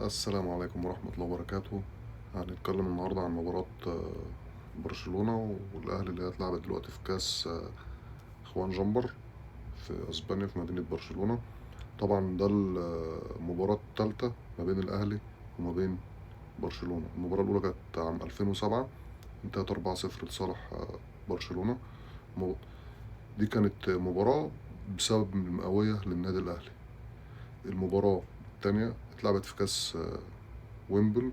السلام عليكم ورحمة الله وبركاته. هنتكلم النهاردة عن مباراة برشلونة والأهلي اللي هي اتلعبت دلوقتي في كاس خوان جمبر في أسبانيا في مدينة برشلونة. طبعا ده المباراة الثالثة ما بين الأهلي وما بين برشلونة. المباراة الأولى كانت عام 2007 انتهت 4-0 لصالح برشلونة. دي كانت مباراة بسبب المئوية للنادي الأهلي. المباراة الثانية اتلعبت في كاس ويمبل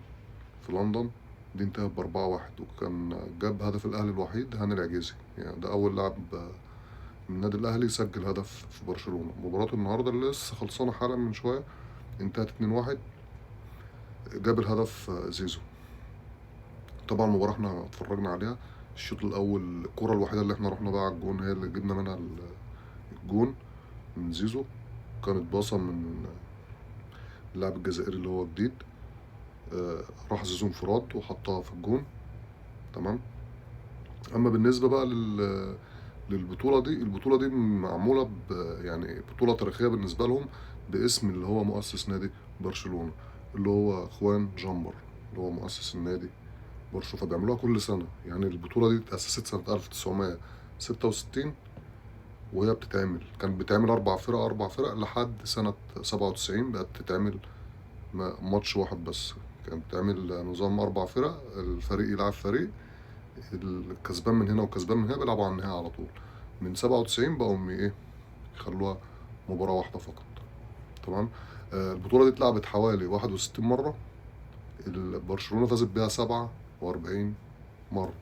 في لندن، دي انتهت ب4-1 وكان جاب هدف الأهلي الوحيد هاني العجيزي، يعني ده أول لاعب من النادي الأهلي سجل هدف في برشلونة. مباراة النهاردة اللي لسه خلصانة حالا من شوية انتهت 2-1، جاب الهدف زيزو. طبعا المباراة احنا اتفرجنا عليها. الشوط الاول الكرة الوحيدة اللي احنا رحنا بقى على الجون هي اللي جبنا منها الجون من زيزو. كانت باصة من اللاعب الجزائري اللي هو جديد، راح زيزو انفراد وحطها في الجون. تمام. اما بالنسبة بقى للبطولة دي، البطولة دي معمولة يعني بطولة تاريخية بالنسبة لهم، باسم اللي هو مؤسس نادي برشلونة، اللي هو خوان جامبر، اللي هو مؤسس النادي برشلونة. فبيعملوها كل سنة. يعني البطولة دي اتأسست سنة 1966، وهي كانت بتتعمل أربع فرق لحد سنة 97 بقت تتعمل ماتش واحد بس. كانت بتعمل نظام 4 فرق، الفريق يلعب فريق، الكسبان من هنا وكسبان من هنا بيلعبوا على النهائي على طول. من 97 بقوا ايه يخلوها مباراة واحدة فقط. تمام. البطولة دي اتلعبت حوالي 61 مرة، برشلونة فازت بيها 47 مرة.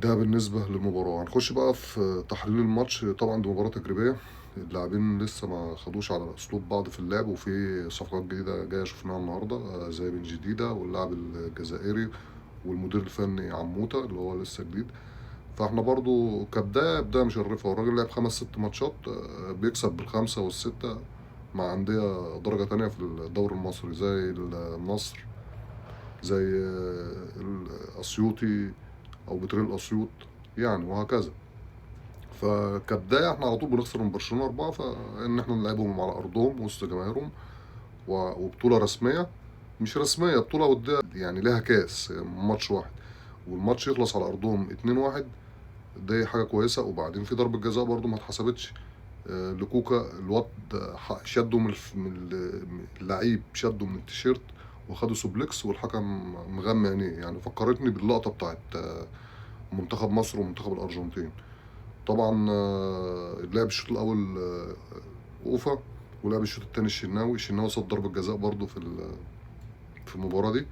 ده بالنسبة للمباراة. هنخش بقى في تحليل الماتش. طبعا دي مباراة تجريبية، اللاعبين لسه ما خدوش على اسلوب بعض في اللعب، وفي صفقات جديدة جاية شفناها النهاردة، زي بن جديدة واللاعب الجزائري والمدير الفني عموتة اللي هو لسه جديد. فاحنا برضو بداية مشرفة. والراجل لعب 5 6 ماتشات، بيكسب بالخمسة والستة مع أندية درجة تانية في الدوري المصري، زي النصر، زي الأسيوطي أو بترول أسيوط يعني، وهكذا. فكبداية احنا على طول بنخسر من برشلونة 4، فإن احنا نلعبهم على أرضهم وسط جماهيرهم، وبطولة رسمية مش رسمية، بطولة ودية يعني لها كاس، ماتش واحد، والماتش يخلص على أرضهم 2-1. دي حاجة كويسة. وبعدين في ضربة جزاء برضو ما اتحسبتش، لكوكا الواد شده من اللعيب، شده من التيشيرت وخده سوبلكس، والحكم مغمى عينيه. يعني فكرتني باللقطة بتاعت منتخب مصر ومنتخب الأرجنتين. طبعا لعب الشوط الأول أوفا، ولعب الشوط التاني الشناوي صد ضربة جزاء برضو في المباراة دي،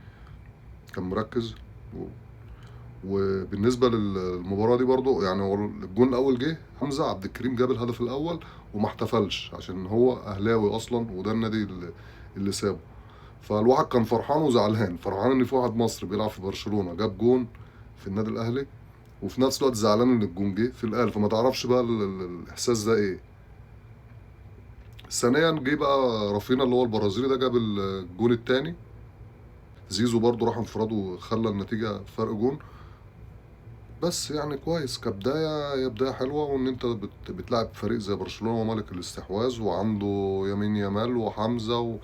كان مركز. وبالنسبه للمباراه دي برضو، يعني هو الجون الاول جه حمزه عبد الكريم جاب الهدف الاول وما احتفلش عشان هو اهلاوي اصلا، وده النادي اللي سابه. فالواحد كان فرحان وزعلان. فرحان ان في واحد مصري بيلعب في برشلونه جاب جون في النادي الاهلي، وفي نفس الوقت زعلان ان الجون جه في الاهلي. فما تعرفش بقى الاحساس ده ايه. ثانيا جه بقى رافينا اللي هو البرازيلي ده، جاب الجون الثاني. زيزو برضو راح انفراد وخلى النتيجه فرق جون. بس يعني كويس كبداية، هي بداية حلوة. وإن أنت بتلعب فريق زي برشلونة وملك الاستحواذ، وعنده يمين يامال وحمزة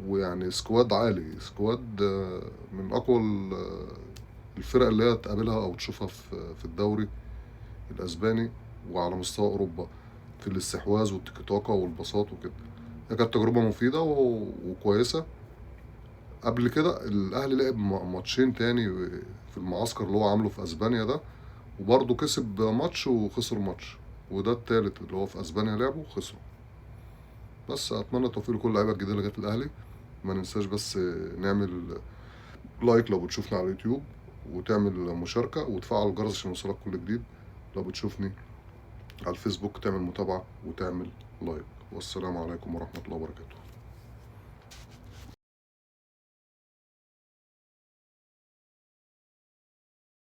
ويعني سكواد عالي، سكواد من أقوى الفرق اللي هي تقابلها أو تشوفها في الدوري الأسباني وعلى مستوى أوروبا، في الاستحواذ والتيكي تاكا والبساط وكده. هي كانت تجربة مفيدة وكويسة. قبل كده الأهلي لعب ماتشين تاني في المعسكر اللي هو عامله في أسبانيا ده، وبرضه كسب ماتش وخسر ماتش، وده التالت اللي هو في اسبانيا لعبه وخسره. بس اتمنى التوفيق لكل اللعيبه الجديده اللي جت الاهلي. ما ننساش بس نعمل لايك لو بتشوفنا على اليوتيوب، وتعمل مشاركه وتفعل الجرس عشان يوصلك كل جديد. لو بتشوفني على الفيسبوك تعمل متابعه وتعمل لايك. والسلام عليكم ورحمه الله وبركاته.